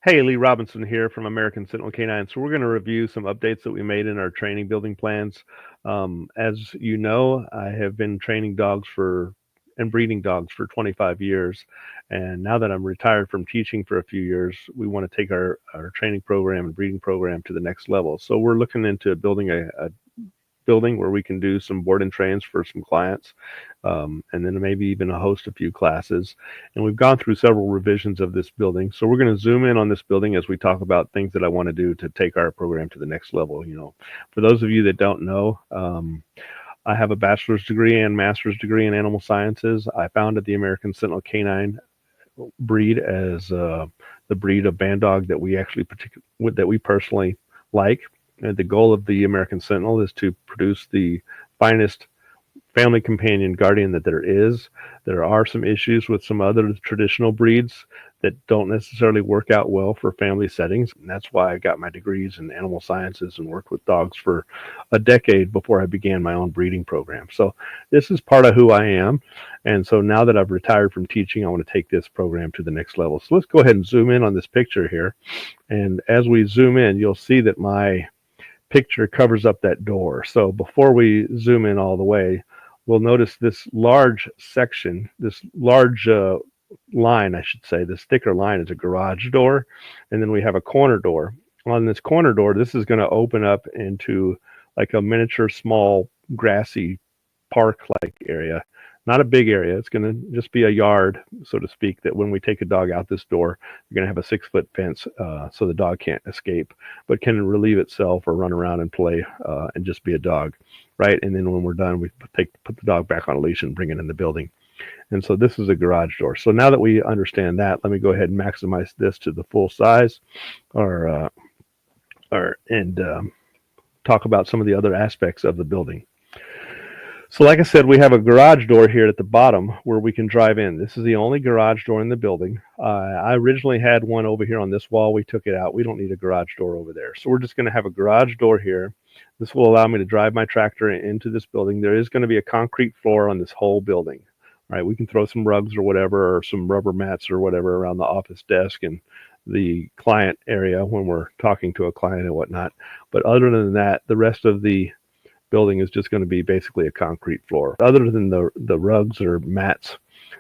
Hey, Lee Robinson here from American Sentinel Canine. So we're going to review some updates that we made in our training building plans. As you know, I have been training dogs for and breeding dogs for 25 years. And now that I'm retired from teaching for a few years, we want to take our training program and breeding program to the next level. So we're looking into building a building where we can do some board and trains for some clients, and then maybe even host a few classes. And we've gone through several revisions of this building. So we're going to zoom in on this building as we talk about things that I want to do to take our program to the next level. For those of you that don't know, I have a bachelor's degree and master's degree in animal sciences. I founded the American Sentinel Canine breed as the breed of band dog that we personally like. And the goal of the American Sentinel is to produce the finest family companion guardian that there is. There are some issues with some other traditional breeds that don't necessarily work out well for family settings. And that's why I got my degrees in animal sciences and worked with dogs for a decade before I began my own breeding program. So this is part of who I am. And so now that I've retired from teaching, I want to take this program to the next level. So let's go ahead and zoom in on this picture here. And as we zoom in, you'll see that my picture covers up that door. So before we zoom in all the way, we'll notice this large section, this large line, I should say, this thicker line is a garage door. And then we have a corner door. On this corner door, this is going to open up into like a miniature, small, grassy park-like area. Not a big area. It's going to just be a yard, so to speak, that when we take a dog out this door, you're going to have a 6-foot fence so the dog can't escape, but can relieve itself or run around and play and just be a dog, right? And then when we're done, we put the dog back on a leash and bring it in the building. And so this is a garage door. So now that we understand that, let me go ahead and maximize this to the full size and talk about some of the other aspects of the building. So like I said, we have a garage door here at the bottom where we can drive in. This is the only garage door in the building. I originally had one over here on this wall. We took it out. We don't need a garage door over there. So we're just going to have a garage door here. This will allow me to drive my tractor into this building. There is going to be a concrete floor on this whole building. All right, we can throw some rugs or whatever, or some rubber mats or whatever around the office desk and the client area when we're talking to a client and whatnot. But other than that, the rest of the building is just going to be basically a concrete floor. Other than the rugs or mats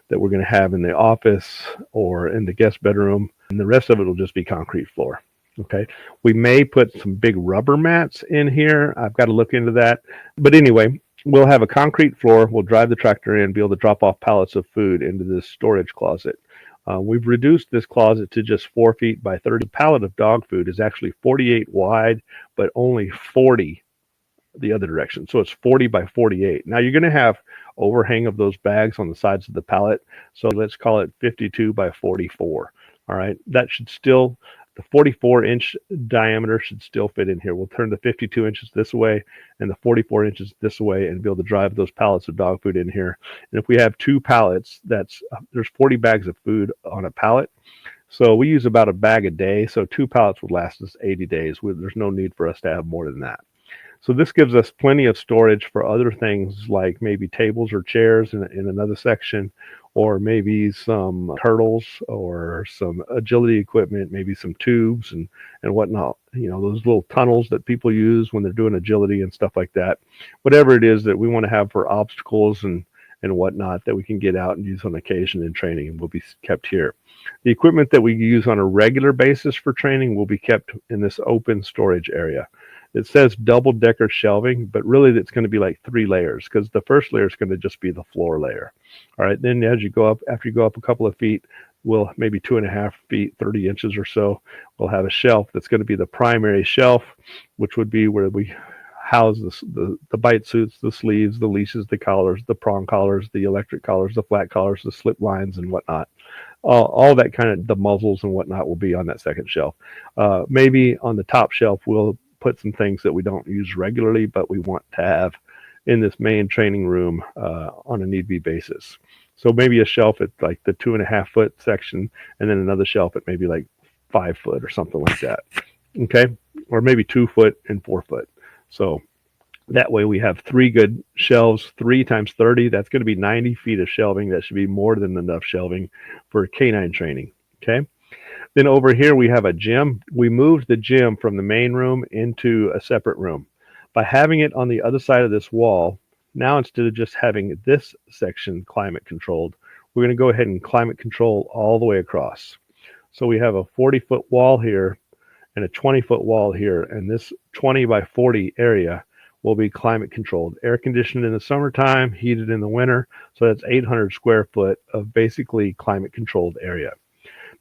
that we're going to have in the office or in the guest bedroom, and the rest of it will just be concrete floor. Okay, we may put some big rubber mats in here. I've got to look into that. But anyway, we'll have a concrete floor. We'll drive the tractor in, be able to drop off pallets of food into this storage closet. We've reduced this closet to just 4 feet by 30. The pallet of dog food is actually 48 wide, but only 40 the other direction. So it's 40 by 48. Now you're going to have overhang of those bags on the sides of the pallet. So let's call it 52 by 44. All right. That should still, the 44-inch diameter should still fit in here. We'll turn the 52 inches this way and the 44 inches this way and be able to drive those pallets of dog food in here. And if we have 2 pallets, there's 40 bags of food on a pallet. So we use about a bag a day. So 2 pallets would last us 80 days. There's no need for us to have more than that. So this gives us plenty of storage for other things like maybe tables or chairs in another section, or maybe some turtles or some agility equipment, maybe some tubes and whatnot. Those little tunnels that people use when they're doing agility and stuff like that. Whatever it is that we want to have for obstacles and whatnot that we can get out and use on occasion in training will be kept here. The equipment that we use on a regular basis for training will be kept in this open storage area. It says double-decker shelving, but really it's going to be like 3 layers because the first layer is going to just be the floor layer. All right, then as you go up, after you go up a couple of feet, we'll maybe 2.5 feet, 30 inches or so, we'll have a shelf that's going to be the primary shelf, which would be where we house the bite suits, the sleeves, the leashes, the collars, the prong collars, the electric collars, the flat collars, the slip lines and whatnot. All that kind of, the muzzles and whatnot will be on that second shelf. Maybe on the top shelf, we'll put some things that we don't use regularly, but we want to have in this main training room on a need-be basis. So maybe a shelf at like the 2.5-foot section, and then another shelf at maybe like 5 foot or something like that. Okay, or maybe 2 foot and 4 foot. So that way we have 3 good shelves. 3 times 30, that's going to be 90 feet of shelving. That should be more than enough shelving for canine training. Okay. Then over here we have a gym. We moved the gym from the main room into a separate room. By having it on the other side of this wall, now instead of just having this section climate controlled, we're going to go ahead and climate control all the way across. So we have a 40-foot wall here and a 20-foot wall here, and this 20 by 40 area will be climate controlled, air conditioned in the summertime, heated in the winter. So that's 800 square foot of basically climate controlled area.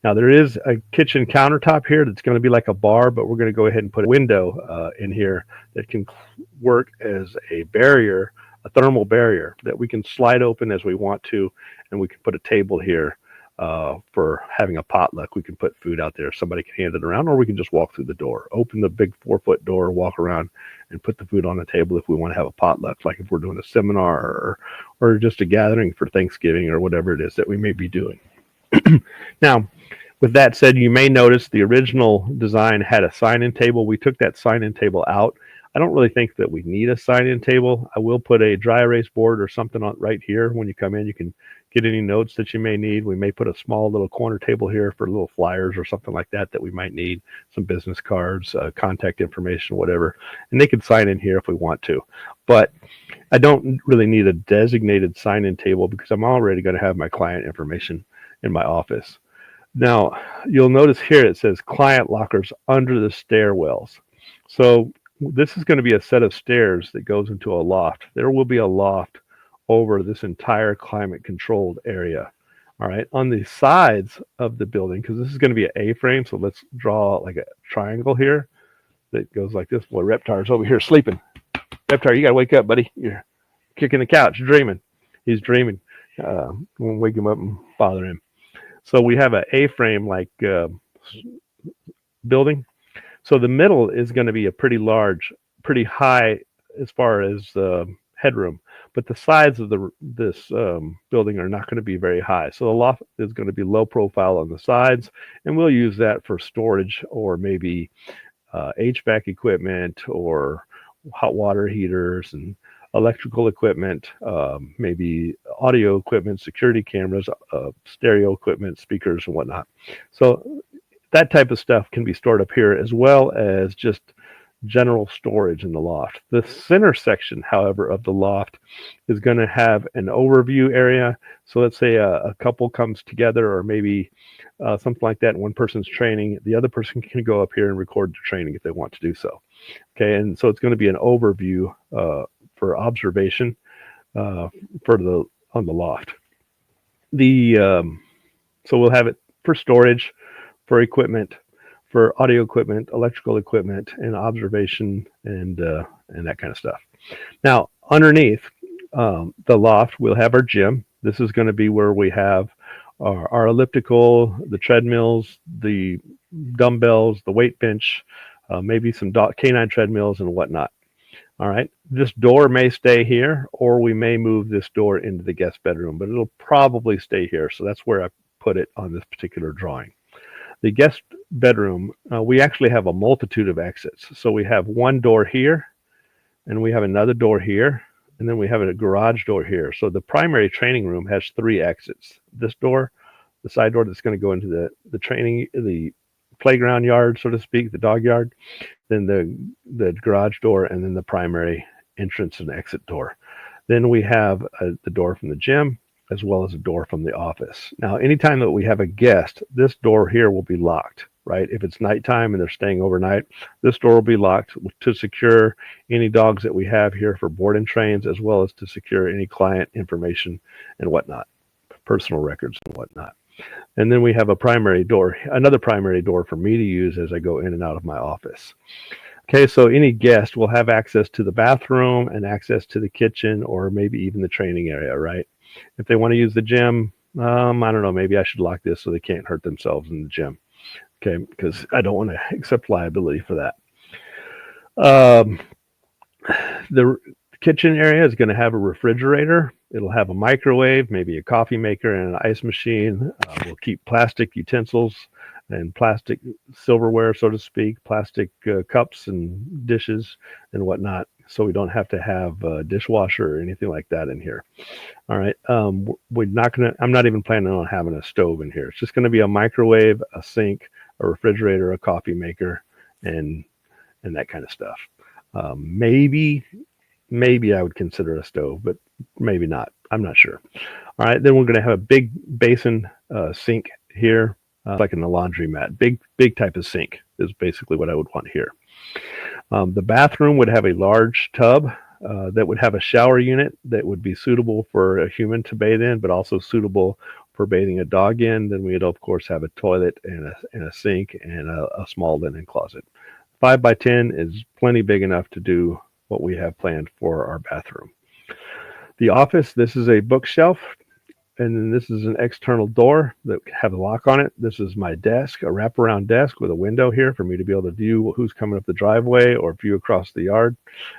Now there is a kitchen countertop here that's going to be like a bar, but we're going to go ahead and put a window in here that can work as a barrier, a thermal barrier that we can slide open as we want to, and we can put a table here for having a potluck. We can put food out there. Somebody can hand it around, or we can just walk through the door, open the big 4-foot door, walk around, and put the food on the table if we want to have a potluck, like if we're doing a seminar or just a gathering for Thanksgiving or whatever it is that we may be doing. Now, with that said, you may notice the original design had a sign-in table. We took that sign-in table out. I don't really think that we need a sign-in table. I will put a dry erase board or something on right here. When you come in, you can get any notes that you may need. We may put a small little corner table here for little flyers or something like that we might need, some business cards, contact information, whatever. And they can sign in here if we want to. But I don't really need a designated sign-in table because I'm already going to have my client information in my office. Now, you'll notice here it says client lockers under the stairwells. So this is going to be a set of stairs that goes into a loft. There will be a loft over this entire climate controlled area. All right, on the sides of the building, because this is going to be an A-frame, so let's draw like a triangle here that goes like this. Boy, Reptar's over here sleeping. Reptar, you got to wake up, buddy. You're kicking the couch, dreaming. He's dreaming. We'll wake him up and bother him. So we have an A-frame like building. So the middle is going to be a pretty large, pretty high as far as headroom, but the sides of this building are not going to be very high. So the loft is going to be low profile on the sides, and we'll use that for storage or maybe HVAC equipment or hot water heaters and electrical equipment, maybe audio equipment, security cameras, stereo equipment, speakers, and whatnot. So that type of stuff can be stored up here, as well as just general storage in the loft. The center section, however, of the loft is going to have an overview area. So let's say a couple comes together, or maybe something like that, and one person's training, the other person can go up here and record the training if they want to do so. Okay, and so it's going to be an overview for observation on the loft. So we'll have it for storage, for equipment, for audio equipment, electrical equipment, and observation, and that kind of stuff. Now, underneath the loft, we'll have our gym. This is going to be where we have our elliptical, the treadmills, the dumbbells, the weight bench, maybe some canine treadmills and whatnot. All right, this door may stay here, or we may move this door into the guest bedroom, but it'll probably stay here. So that's where I put it on this particular drawing. The guest bedroom, we actually have a multitude of exits. So we have one door here, and we have another door here, and then we have a garage door here. So the primary training room has 3 exits. This door, the side door that's going to go into the playground yard, so to speak, the dog yard, then the garage door, and then the primary entrance and exit door. Then we have the door from the gym, as well as a door from the office. Now, anytime that we have a guest, this door here will be locked, right? If it's nighttime and they're staying overnight, this door will be locked to secure any dogs that we have here for board and trains, as well as to secure any client information and whatnot, personal records and whatnot. And then we have another primary door for me to use as I go in and out of my office. Okay, so any guest will have access to the bathroom and access to the kitchen, or maybe even the training area, right? If they want to use the gym, I don't know, maybe I should lock this so they can't hurt themselves in the gym. Okay, because I don't want to accept liability for that. The kitchen area is going to have a refrigerator. It'll have a microwave, maybe a coffee maker, and an ice machine. We'll keep plastic utensils and plastic silverware, so to speak, plastic cups and dishes and whatnot, so we don't have to have a dishwasher or anything like that in here. All right, I'm not even planning on having a stove in here. It's just going to be a microwave, a sink, a refrigerator, a coffee maker, and that kind of stuff. Maybe I would consider a stove, but maybe not. I'm not sure. All right, then we're going to have a big basin sink here, like in a laundromat. Big type of sink is basically what I would want here. The bathroom would have a large tub that would have a shower unit that would be suitable for a human to bathe in, but also suitable for bathing a dog in. Then we'd of course have a toilet and a sink and a small linen closet. 5x10 is plenty big enough to do what we have planned for our bathroom. The office, this is a bookshelf, and then this is an external door that have a lock on it. This is my desk, a wraparound desk with a window here for me to be able to view who's coming up the driveway or view across the yard.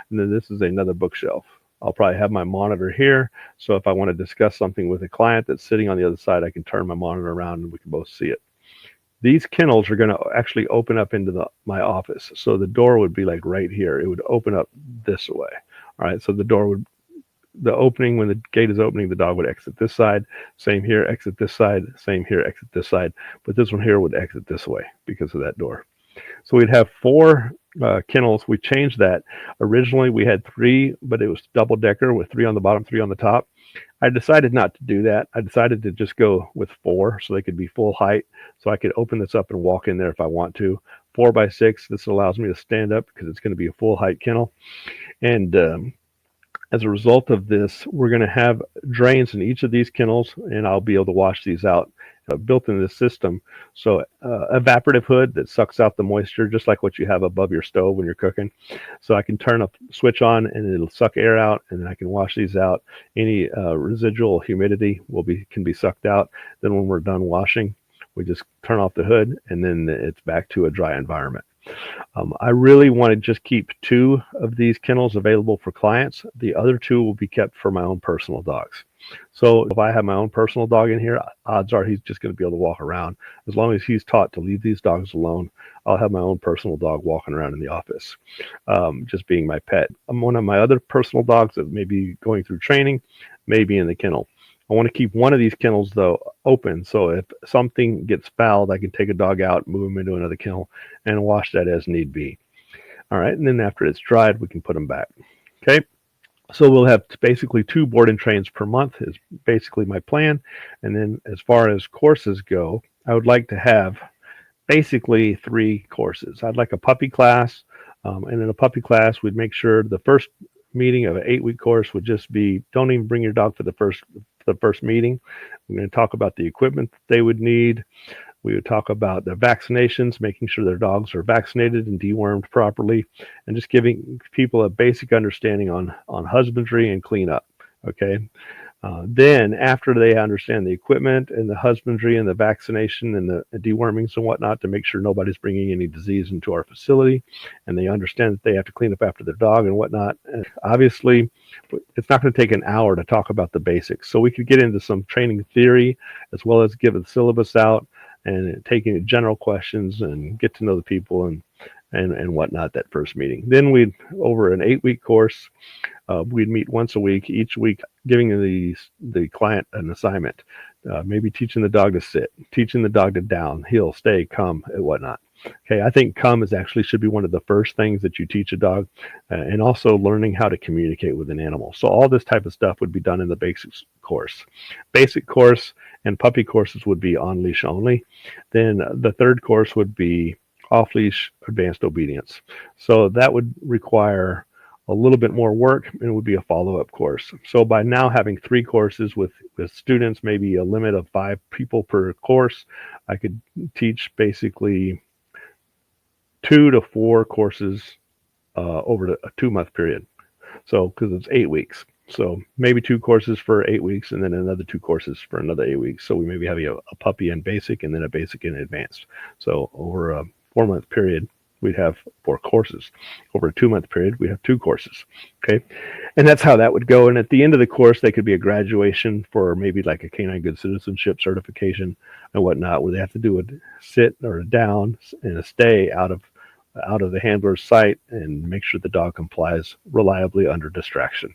And then this is another bookshelf. I'll probably have my monitor here, so if I want to discuss something with a client that's sitting on the other side, I can turn my monitor around and we can both see it. These kennels are going to actually open up into my office. So the door would be like right here. It would open up this way. All right, so the opening, when the gate is opening, the dog would exit this side. Same here, exit this side. Same here, exit this side. But this one here would exit this way because of that door. So we'd have 4 kennels. We changed that. Originally we had 3, but it was double decker with 3 on the bottom, 3 on the top. I decided not to do that. I decided to just go with 4 so they could be full height, so I could open this up and walk in there if I want to. 4x6, this allows me to stand up because it's going to be a full height kennel. And as a result of this, we're going to have drains in each of these kennels, and I'll be able to wash these out. Built in this system, so evaporative hood that sucks out the moisture, just like what you have above your stove when you're cooking. So I can turn a switch on and it'll suck air out, and then I can wash these out. Any residual humidity can be sucked out. Then when we're done washing, we just turn off the hood, and then it's back to a dry environment. I really want to just keep 2 of these kennels available for clients. The other 2 will be kept for my own personal dogs. So if I have my own personal dog in here, odds are he's just going to be able to walk around. As long as he's taught to leave these dogs alone, I'll have my own personal dog walking around in the office, just being my pet. One of my other personal dogs that may be going through training may be in the kennel. I want to keep one of these kennels, though, open, so if something gets fouled, I can take a dog out, move him into another kennel, and wash that as need be. All right, and then after it's dried, we can put them back. Okay, so we'll have basically 2 board and trains per month is basically my plan. And then as far as courses go, I would like to have basically 3 courses. I'd like a puppy class, and in a puppy class, we'd make sure the first meeting of an 8-week course would just be, don't even bring your dog for the first meeting. We're going to talk about the equipment that they would need. We would talk about the vaccinations, making sure their dogs are vaccinated and dewormed properly, and just giving people a basic understanding on husbandry and cleanup. Okay. Then after they understand the equipment and the husbandry and the vaccination and the dewormings and whatnot, to make sure nobody's bringing any disease into our facility, and they understand that they have to clean up after their dog and whatnot. And obviously, it's not going to take an hour to talk about the basics. So we could get into some training theory as well as give a syllabus out and taking general questions and get to know the people and whatnot that first meeting. Then we'd, over an 8-week course, we'd meet once a week, each week giving the client an assignment, maybe teaching the dog to sit, teaching the dog to down, heel, stay, come, and whatnot. Okay, I think come should be one of the first things that you teach a dog, and also learning how to communicate with an animal. So all this type of stuff would be done in the basics course. Basic course and puppy courses would be on leash only. Then the 3rd course would be off leash advanced obedience. So that would require a little bit more work, and it would be a follow-up course. So by now having 3 courses with students, maybe a limit of 5 people per course, I could teach basically 2 to 4 courses over a 2-month period. So because it's 8 weeks. So maybe 2 courses for 8 weeks, and then another 2 courses for another 8 weeks. So we maybe have a puppy and basic, and then a basic and advanced. So over a 4-month period, we'd have 4 courses. Over a 2-month period, we'd have 2 courses. Okay. And that's how that would go. And at the end of the course, they could be a graduation for maybe like a canine good citizenship certification and whatnot, where they have to do a sit or a down and a stay out of the handler's sight and make sure the dog complies reliably under distraction.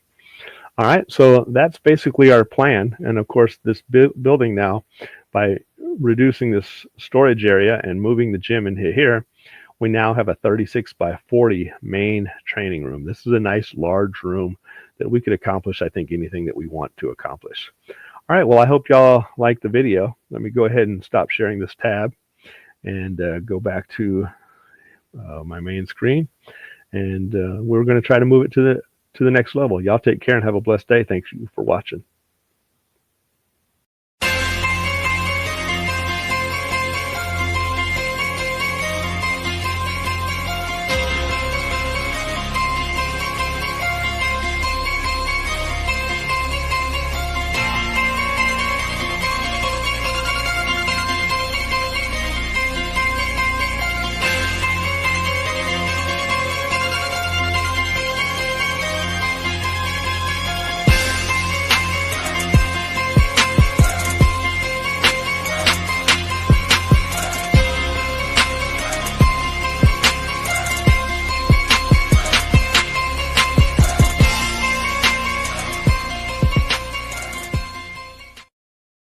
All right, so that's basically our plan. And of course, this building now, by reducing this storage area and moving the gym into here, we now have a 36 by 40 main training room. This is a nice large room that we could accomplish, I think, anything that we want to accomplish. All right, well, I hope y'all liked the video. Let me go ahead and stop sharing this tab and go back to my main screen. And we're going to try to move it to the next level. Y'all take care and have a blessed day. Thanks for watching.